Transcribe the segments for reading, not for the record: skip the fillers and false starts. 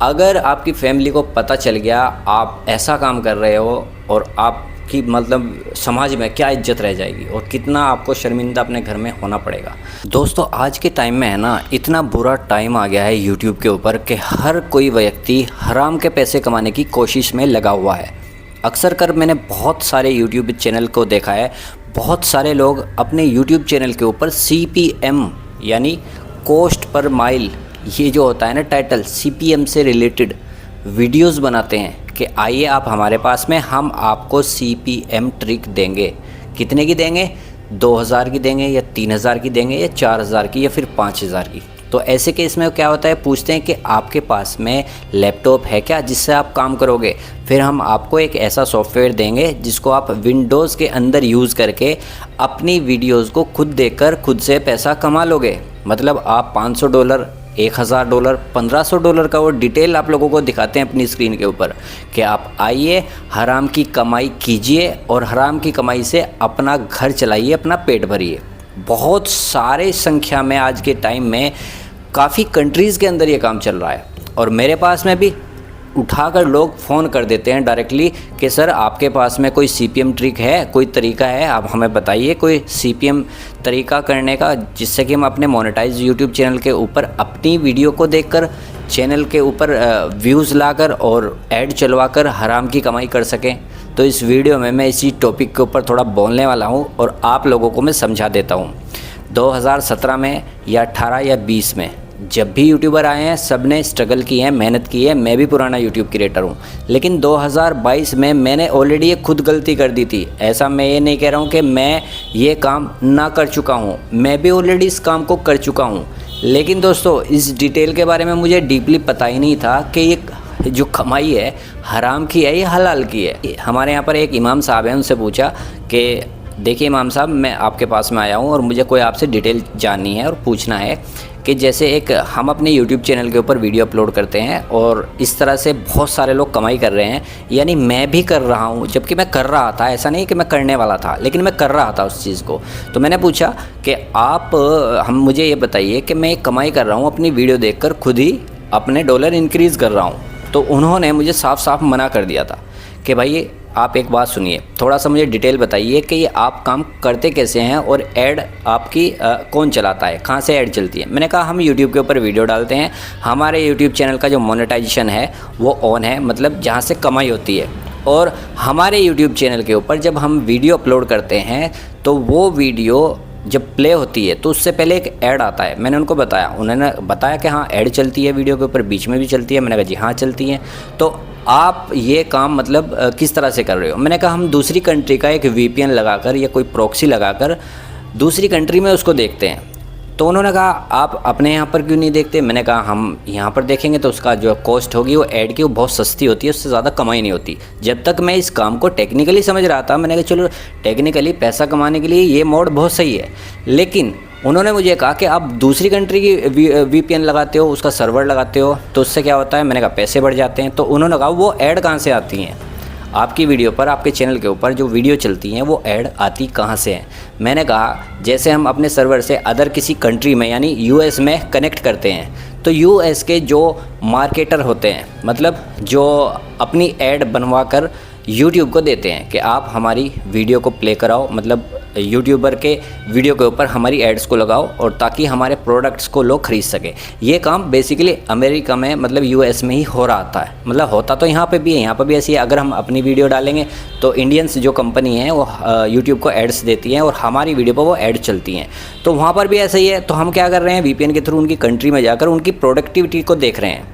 अगर आपकी फैमिली को पता चल गया आप ऐसा काम कर रहे हो और आपकी मतलब समाज में क्या इज्जत रह जाएगी और कितना आपको शर्मिंदा अपने घर में होना पड़ेगा। दोस्तों आज के टाइम में है ना, इतना बुरा टाइम आ गया है यूट्यूब के ऊपर कि हर कोई व्यक्ति हराम के पैसे कमाने की कोशिश में लगा हुआ है। अक्सर कर मैंने बहुत सारे यूट्यूब चैनल को देखा है, बहुत सारे लोग अपने यूट्यूब चैनल के ऊपर CPM यानी कॉस्ट पर माइल, ये जो होता है ना टाइटल, CPM से रिलेटेड वीडियोस बनाते हैं कि आइए आप हमारे पास में, हम आपको CPM ट्रिक देंगे। कितने की देंगे? 2000 की देंगे या 3000 की देंगे या 4000 की या फिर 5000 की। तो ऐसे केस में क्या होता है, पूछते हैं कि आपके पास में लैपटॉप है क्या जिससे आप काम करोगे। फिर हम आपको एक ऐसा सॉफ्टवेयर देंगे जिसको आप विंडोज़ के अंदर यूज़ करके अपनी वीडियोज़ को खुद देखकर खुद से पैसा कमा लोगे। मतलब आप $500, $1000, $1500 का वो डिटेल आप लोगों को दिखाते हैं अपनी स्क्रीन के ऊपर कि आप आइए हराम की कमाई कीजिए और हराम की कमाई से अपना घर चलाइए, अपना पेट भरिए। बहुत सारे संख्या में आज के टाइम में काफ़ी कंट्रीज़ के अंदर ये काम चल रहा है और मेरे पास में भी उठाकर लोग फ़ोन कर देते हैं डायरेक्टली कि सर आपके पास में कोई CPM ट्रिक है, कोई तरीका है, आप हमें बताइए कोई CPM तरीका करने का जिससे कि हम अपने मोनेटाइज यूट्यूब चैनल के ऊपर अपनी वीडियो को देखकर चैनल के ऊपर व्यूज़ लाकर और ऐड चलवाकर हराम की कमाई कर सकें। तो इस वीडियो में मैं इसी टॉपिक के ऊपर थोड़ा बोलने वाला हूँ और आप लोगों को मैं समझा देता हूँ। 2017 में या 18 या 20 में जब भी यूट्यूबर आए हैं सब ने स्ट्रगल की है, मेहनत की है। मैं भी पुराना यूट्यूब क्रिएटर हूँ, लेकिन 2022 में मैंने ऑलरेडी ये खुद गलती कर दी थी। ऐसा मैं ये नहीं कह रहा हूँ कि मैं ये काम ना कर चुका हूँ, मैं भी ऑलरेडी इस काम को कर चुका हूँ। लेकिन दोस्तों इस डिटेल के बारे में मुझे डीपली पता ही नहीं था कि ये जो कमाई है हराम की है या हलाल की है। हमारे यहाँ पर एक इमाम साहब हैं, उनसे पूछा कि देखिए इमाम साहब, मैं आपके पास में आया हूँ और मुझे कोई आपसे डिटेल जाननी है और पूछना है कि जैसे एक हम अपने YouTube चैनल के ऊपर वीडियो अपलोड करते हैं और इस तरह से बहुत सारे लोग कमाई कर रहे हैं, यानी मैं भी कर रहा हूँ, जबकि मैं कर रहा था, ऐसा नहीं कि मैं करने वाला था, लेकिन मैं कर रहा था उस चीज़ को। तो मैंने पूछा कि हम मुझे ये बताइए कि मैं कमाई कर रहा हूँ अपनी वीडियो देखकर, खुद ही अपने डॉलर इंक्रीज़ कर रहा हूँ। तो उन्होंने मुझे साफ साफ मना कर दिया था कि भाई आप एक बात सुनिए, थोड़ा सा मुझे डिटेल बताइए कि ये आप काम करते कैसे हैं और ऐड आपकी कौन चलाता है, कहाँ से ऐड चलती है। मैंने कहा हम YouTube के ऊपर वीडियो डालते हैं, हमारे YouTube चैनल का जो मोनेटाइजेशन है वो ऑन है, मतलब जहाँ से कमाई होती है। और हमारे YouTube चैनल के ऊपर जब हम वीडियो अपलोड करते हैं तो वो वीडियो जब प्ले होती है तो उससे पहले एक ऐड आता है। मैंने उनको बताया, उन्होंने बताया कि हाँ ऐड चलती है वीडियो के ऊपर, बीच में भी चलती है। मैंने कहा जी हाँ चलती है। तो आप ये काम मतलब किस तरह से कर रहे हो? मैंने कहा हम दूसरी कंट्री का एक VPN लगाकर या कोई प्रॉक्सी लगाकर दूसरी कंट्री में उसको देखते हैं। तो उन्होंने कहा आप अपने यहाँ पर क्यों नहीं देखते? मैंने कहा हम यहाँ पर देखेंगे तो उसका जो कॉस्ट होगी वो ऐड की वो बहुत सस्ती होती है, उससे ज़्यादा कमाई नहीं होती। जब तक मैं इस काम को टेक्निकली समझ रहा था मैंने कहा चलो टेक्निकली पैसा कमाने के लिए ये मोड बहुत सही है। लेकिन उन्होंने मुझे कहा कि आप दूसरी कंट्री की VPN लगाते हो, उसका सर्वर लगाते हो, तो उससे क्या होता है? मैंने कहा पैसे बढ़ जाते हैं। तो उन्होंने कहा वो ऐड कहाँ से आती हैं आपकी वीडियो पर, आपके चैनल के ऊपर जो वीडियो चलती हैं वो ऐड आती कहाँ से हैं? मैंने कहा जैसे हम अपने सर्वर से अदर किसी कंट्री में यानी US में कनेक्ट करते हैं तो US के जो मार्केटर होते हैं, मतलब जो अपनी ऐड बनवा कर YouTube को देते हैं कि आप हमारी वीडियो को प्ले कराओ, मतलब यूट्यूबर के वीडियो के ऊपर हमारी एड्स को लगाओ और ताकि हमारे प्रोडक्ट्स को लोग ख़रीद सके। ये काम बेसिकली अमेरिका में मतलब US में ही हो रहा था, मतलब होता तो यहाँ पे भी है, यहाँ पे भी ऐसी है। अगर हम अपनी वीडियो डालेंगे तो इंडियंस जो कंपनी है वो यूट्यूब को एड्स देती हैं और हमारी वीडियो पर वो ऐड चलती हैं। तो वहाँ पर भी ऐसा ही है। तो हम क्या कर रहे हैं, VPN के थ्रू उनकी कंट्री में जाकर उनकी प्रोडक्टिविटी को देख रहे हैं।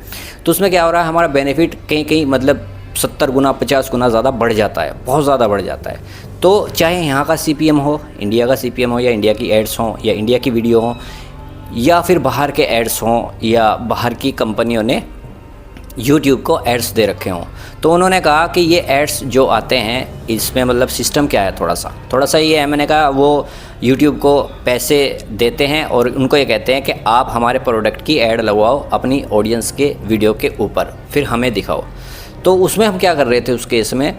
तो उसमें क्या हो रहा है, हमारा बेनिफिट कहीं कहीं मतलब 70 गुना 50 गुना ज़्यादा बढ़ जाता है, बहुत ज़्यादा बढ़ जाता है। तो चाहे यहाँ का CPM हो, इंडिया का CPM हो, या इंडिया की एड्स हों, या इंडिया की वीडियो हो, या फिर बाहर के एड्स हों, या बाहर की कंपनियों ने YouTube को एड्स दे रखे हों। तो उन्होंने कहा कि ये एड्स जो आते हैं इसमें मतलब सिस्टम क्या है, थोड़ा सा ये है। मैंने कहा वो YouTube को पैसे देते हैं और उनको ये कहते हैं कि आप हमारे प्रोडक्ट की ऐड लगवाओ अपनी ऑडियंस के वीडियो के ऊपर, फिर हमें दिखाओ। तो उसमें हम क्या कर रहे थे, उस केस में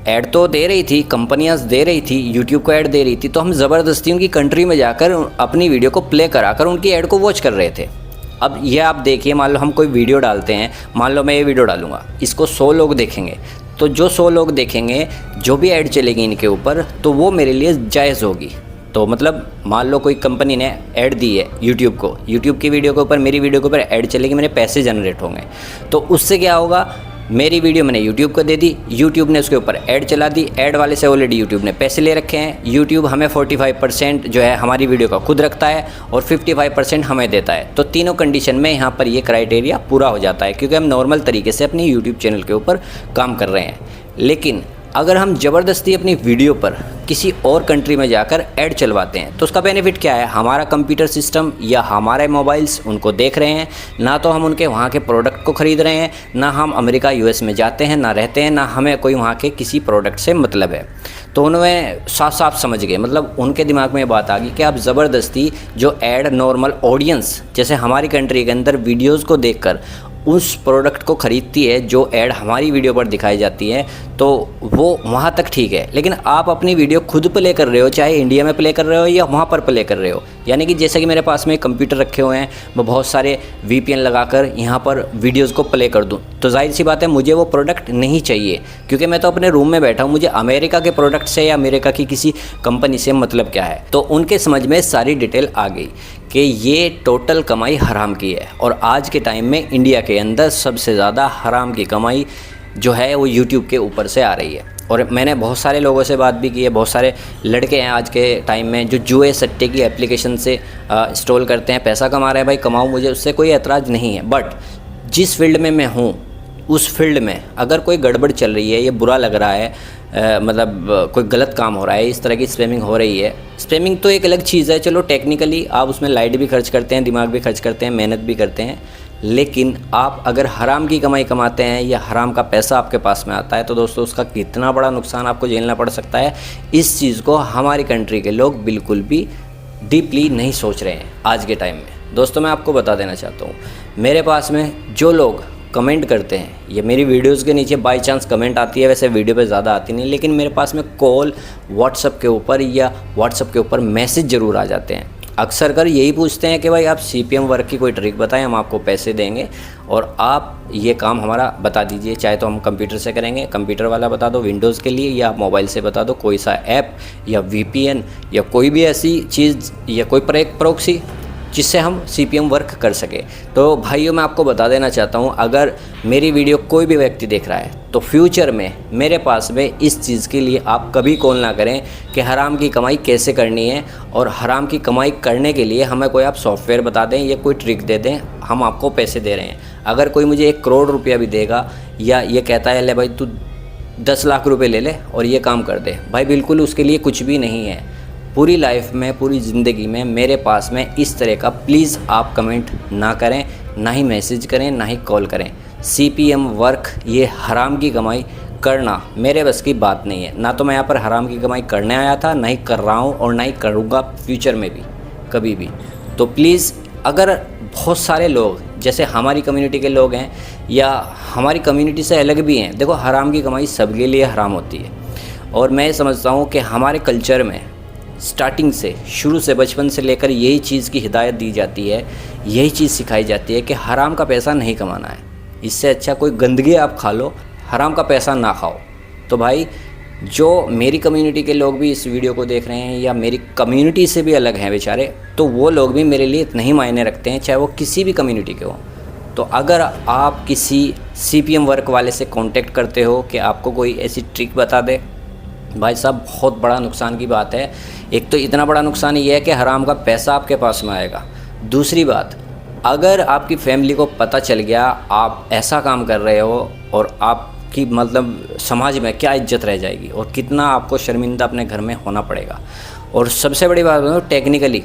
ऐड तो दे रही थी, कंपनियां दे रही थी, यूट्यूब को ऐड दे रही थी, तो हम ज़बरदस्ती उनकी कंट्री में जाकर अपनी वीडियो को प्ले कराकर उनकी ऐड को वॉच कर रहे थे। अब ये आप देखिए, मान लो हम कोई वीडियो डालते हैं, मान लो मैं ये वीडियो डालूँगा, इसको 100 लोग देखेंगे, तो जो 100 लोग देखेंगे, जो भी ऐड चलेगी इनके ऊपर, तो वो मेरे लिए जायज़ होगी। तो मतलब मान लो कोई कंपनी ने ऐड दी है यूट्यूब को, यूट्यूब की वीडियो के ऊपर, मेरी वीडियो के ऊपर ऐड चलेगी, मेरे पैसे जनरेट होंगे। तो उससे क्या होगा, मेरी वीडियो मैंने यूट्यूब को दे दी, यूट्यूब ने उसके ऊपर ऐड चला दी, ऐड वाले से ऑलरेडी यूट्यूब ने पैसे ले रखे हैं। यूट्यूब हमें 45% जो है हमारी वीडियो का खुद रखता है और 55% हमें देता है। तो तीनों कंडीशन में यहाँ पर ये क्राइटेरिया पूरा हो जाता है, क्योंकि हम नॉर्मल तरीके से अपनी यूट्यूब चैनल के ऊपर काम कर रहे हैं। लेकिन अगर हम ज़बरदस्ती अपनी वीडियो पर किसी और कंट्री में जाकर ऐड चलवाते हैं, तो उसका बेनिफिट क्या है, हमारा कंप्यूटर सिस्टम या हमारे मोबाइल्स उनको देख रहे हैं, ना तो हम उनके वहाँ के प्रोडक्ट को ख़रीद रहे हैं, ना हम अमेरिका यूएस में जाते हैं, ना रहते हैं, ना हमें कोई वहाँ के किसी प्रोडक्ट से मतलब है। तो उन्होंने साफ साफ समझ गए, मतलब उनके दिमाग में ये बात आ गई कि आप ज़बरदस्ती जो ऐड नॉर्मल ऑडियंस जैसे हमारी कंट्री के अंदर वीडियोज़ को देख उस प्रोडक्ट को ख़रीदती है, जो ऐड हमारी वीडियो पर दिखाई जाती है, तो वो वहाँ तक ठीक है। लेकिन आप अपनी वीडियो खुद प्ले कर रहे हो, चाहे इंडिया में प्ले कर रहे हो या वहाँ पर प्ले कर रहे हो, यानी कि जैसे कि मेरे पास में कंप्यूटर रखे हुए हैं, मैं बहुत सारे VPN लगाकर यहाँ पर वीडियोज़ को प्ले कर दूँ, तो जाहिर सी बात है मुझे वो प्रोडक्ट नहीं चाहिए, क्योंकि मैं तो अपने रूम में बैठा हूँ, मुझे अमेरिका के प्रोडक्ट से या अमेरिका की किसी कंपनी से मतलब क्या है। तो उनके समझ में सारी डिटेल आ गई कि ये टोटल कमाई हराम की है। और आज के टाइम में इंडिया के अंदर सबसे ज़्यादा हराम की कमाई जो है वो यूट्यूब के ऊपर से आ रही है। और मैंने बहुत सारे लोगों से बात भी की है, बहुत सारे लड़के हैं आज के टाइम में जो जुए सट्टे की एप्लीकेशन से इंस्टॉल करते हैं, पैसा कमा रहे हैं। भाई कमाओ, मुझे उससे कोई एतराज़ नहीं है, बट जिस फील्ड में मैं हूँ उस फील्ड में अगर कोई गड़बड़ चल रही है, ये बुरा लग रहा है, मतलब कोई गलत काम हो रहा है, इस तरह की स्पैमिंग हो रही है। स्पैमिंग तो एक अलग चीज़ है, चलो टेक्निकली आप उसमें लाइट भी खर्च करते हैं, दिमाग भी खर्च करते हैं, मेहनत भी करते हैं, लेकिन आप अगर हराम की कमाई कमाते हैं या हराम का पैसा आपके पास में आता है, तो दोस्तों उसका कितना बड़ा नुकसान आपको झेलना पड़ सकता है। इस चीज़ को हमारी कंट्री के लोग बिल्कुल भी डीपली नहीं सोच रहे हैं आज के टाइम में। दोस्तों मैं आपको बता देना चाहता हूँ, मेरे पास में जो लोग कमेंट करते हैं, ये मेरी वीडियोस के नीचे बाय चांस कमेंट आती है, वैसे वीडियो पे ज़्यादा आती नहीं, लेकिन मेरे पास में कॉल व्हाट्सअप के ऊपर या व्हाट्सअप के ऊपर मैसेज ज़रूर आ जाते हैं। अक्सर कर यही पूछते हैं कि भाई आप CPM वर्क की कोई ट्रिक बताएं, हम आपको पैसे देंगे और आप ये काम हमारा बता दीजिए, चाहे तो हम कंप्यूटर से करेंगे, कंप्यूटर वाला बता दो विंडोज़ के लिए, या आप मोबाइल से बता दो कोई सा ऐप या VPN या कोई भी ऐसी चीज़ या कोई प्रॉक्सी जिससे हम CPM वर्क कर सके। तो भाइयों मैं आपको बता देना चाहता हूँ, अगर मेरी वीडियो कोई भी व्यक्ति देख रहा है तो फ्यूचर में मेरे पास में इस चीज़ के लिए आप कभी कॉल ना करें कि हराम की कमाई कैसे करनी है, और हराम की कमाई करने के लिए हमें कोई आप सॉफ्टवेयर बता दें या कोई ट्रिक दे दें, हम आपको पैसे दे रहे हैं। अगर कोई मुझे 1 करोड़ रुपया भी देगा या ये कहता है ले भाई तू 10 लाख रुपये ले ले और ये काम कर दे, भाई बिल्कुल उसके लिए कुछ भी नहीं है। पूरी लाइफ में, पूरी ज़िंदगी में मेरे पास में इस तरह का प्लीज़ आप कमेंट ना करें, ना ही मैसेज करें, ना ही कॉल करें। CPM वर्क ये हराम की कमाई करना मेरे बस की बात नहीं है। ना तो मैं यहाँ पर हराम की कमाई करने आया था, ना ही कर रहा हूँ और ना ही करूँगा फ्यूचर में भी कभी भी। तो प्लीज़ अगर बहुत सारे लोग जैसे हमारी कम्युनिटी के लोग हैं या हमारी कम्युनिटी से अलग भी हैं, देखो हराम की कमाई सबके लिए हराम होती है। और मैं समझता हूँ कि हमारे कल्चर में स्टार्टिंग से, शुरू से, बचपन से लेकर यही चीज़ की हिदायत दी जाती है, यही चीज़ सिखाई जाती है कि हराम का पैसा नहीं कमाना है। इससे अच्छा कोई गंदगी आप खा लो, हराम का पैसा ना खाओ। तो भाई जो मेरी कम्युनिटी के लोग भी इस वीडियो को देख रहे हैं या मेरी कम्युनिटी से भी अलग हैं बेचारे, तो वो लोग भी मेरे लिए इतना ही मायने रखते हैं, चाहे वो किसी भी कम्युनिटी के हों। तो अगर आप किसी CPM वर्क वाले से कांटेक्ट करते हो कि आपको कोई ऐसी ट्रिक बता दे, भाई साहब बहुत बड़ा नुकसान की बात है। एक तो इतना बड़ा नुकसान ये है कि हराम का पैसा आपके पास में आएगा। दूसरी बात, अगर आपकी फैमिली को पता चल गया आप ऐसा काम कर रहे हो और आपकी मतलब समाज में क्या इज्जत रह जाएगी और कितना आपको शर्मिंदा अपने घर में होना पड़ेगा। और सबसे बड़ी बात बताऊँ, टेक्निकली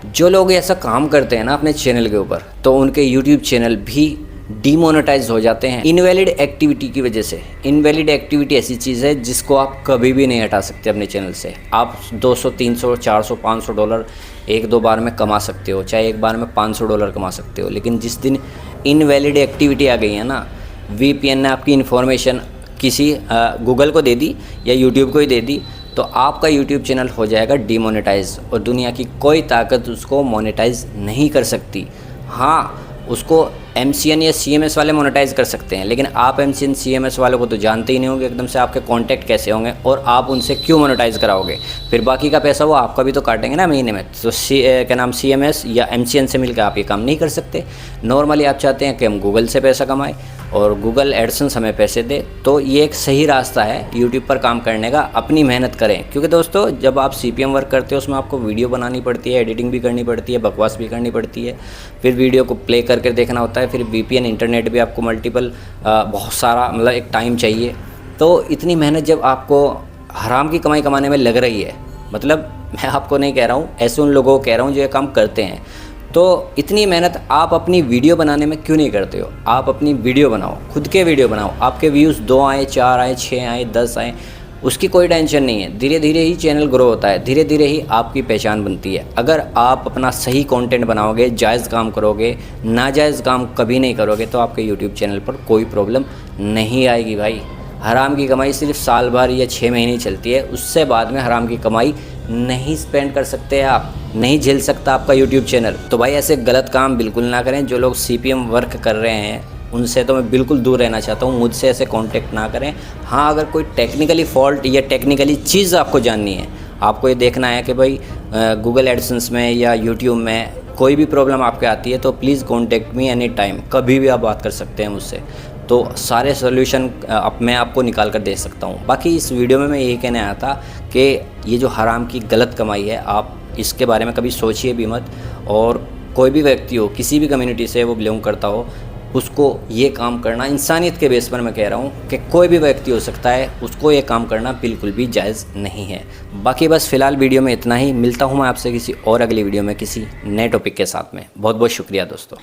जो लोग ऐसा काम करते हैं ना अपने चैनल के ऊपर, तो उनके YouTube चैनल भी डीमोनेटाइज हो जाते हैं इनवैलिड एक्टिविटी की वजह से। इनवैलिड एक्टिविटी ऐसी चीज़ है जिसको आप कभी भी नहीं हटा सकते अपने चैनल से। आप 200, 300, 400, $500 एक दो बार में कमा सकते हो, चाहे एक बार में $500 कमा सकते हो, लेकिन जिस दिन इनवैलिड एक्टिविटी आ गई है ना, VPN ने आपकी इन्फॉर्मेशन किसी गूगल को दे दी या यूट्यूब को ही दे दी, तो आपका यूट्यूब चैनल हो जाएगा डीमोनेटाइज और दुनिया की कोई ताकत उसको मोनेटाइज नहीं कर सकती। हाँ, उसको MCN या CMS वाले मोनेटाइज कर सकते हैं, लेकिन आप MCN CMS वालों को तो जानते ही नहीं होंगे एकदम से आपके कांटेक्ट कैसे होंगे और आप उनसे क्यों मोनेटाइज कराओगे। फिर बाकी का पैसा वो आपका भी तो काटेंगे ना महीने में। तो क्या नाम CMS या MCN से मिलकर आप ये काम नहीं कर सकते। नॉर्मली आप चाहते हैं कि हम गूगल से पैसा कमाएं और गूगल एडसेंस हमें पैसे दे, तो ये एक सही रास्ता है यूट्यूब पर काम करने का। अपनी मेहनत करें, क्योंकि दोस्तों जब आप CPM वर्क करते हो उसमें आपको वीडियो बनानी पड़ती है, एडिटिंग भी करनी पड़ती है, बकवास भी करनी पड़ती है, फिर वीडियो को प्ले करके देखना होता है, फिर VPN इंटरनेट भी आपको मल्टीपल बहुत सारा मतलब एक टाइम चाहिए। तो इतनी मेहनत जब आपको हराम की कमाई कमाने में लग रही है, मतलब मैं आपको नहीं कह रहा हूँ, ऐसे उन लोगों को कह रहा हूँ जो ये काम करते हैं, तो इतनी मेहनत आप अपनी वीडियो बनाने में क्यों नहीं करते हो। आप अपनी वीडियो बनाओ, खुद के वीडियो बनाओ, आपके व्यूज़ 2 आए, 4 आए, 6 आए, 10 आए, उसकी कोई टेंशन नहीं है। धीरे धीरे ही चैनल ग्रो होता है, धीरे धीरे ही आपकी पहचान बनती है। अगर आप अपना सही कंटेंट बनाओगे, जायज़ काम करोगे, नाजायज़ काम कभी नहीं करोगे, तो आपके यूट्यूब चैनल पर कोई प्रॉब्लम नहीं आएगी भाई। हराम की कमाई सिर्फ साल भर या 6 महीने चलती है, उससे बाद में हराम की कमाई नहीं स्पेंड कर सकते आप, नहीं झेल सकता आपका यूट्यूब चैनल। तो भाई ऐसे गलत काम बिल्कुल ना करें। जो लोग CPM वर्क कर रहे हैं उनसे तो मैं बिल्कुल दूर रहना चाहता हूँ, मुझसे ऐसे कांटेक्ट ना करें। हाँ, अगर कोई टेक्निकली फॉल्ट या टेक्निकली चीज़ आपको जाननी है, आपको ये देखना है कि भाई गूगल एडसेंस में या यूट्यूब में कोई भी प्रॉब्लम आपके आती है, तो please contact me any time, कभी भी आप बात कर सकते हैं मुझसे। तो सारे सोल्यूशन मैं आपको निकाल कर दे सकता हूँ। बाकी इस वीडियो में मैं यही कहने आया था कि ये जो हराम की गलत कमाई है, आप इसके बारे में कभी सोचिए भी मत। और कोई भी व्यक्ति हो, किसी भी कम्युनिटी से वो बिलोंग करता हो, उसको ये काम करना इंसानियत के बेस पर मैं कह रहा हूँ कि कोई भी व्यक्ति हो सकता है, उसको ये काम करना बिल्कुल भी जायज़ नहीं है। बाकी बस फ़िलहाल वीडियो में इतना ही। मिलता हूँ मैं आपसे किसी और अगली वीडियो में किसी नए टॉपिक के साथ में। बहुत बहुत शुक्रिया दोस्तों।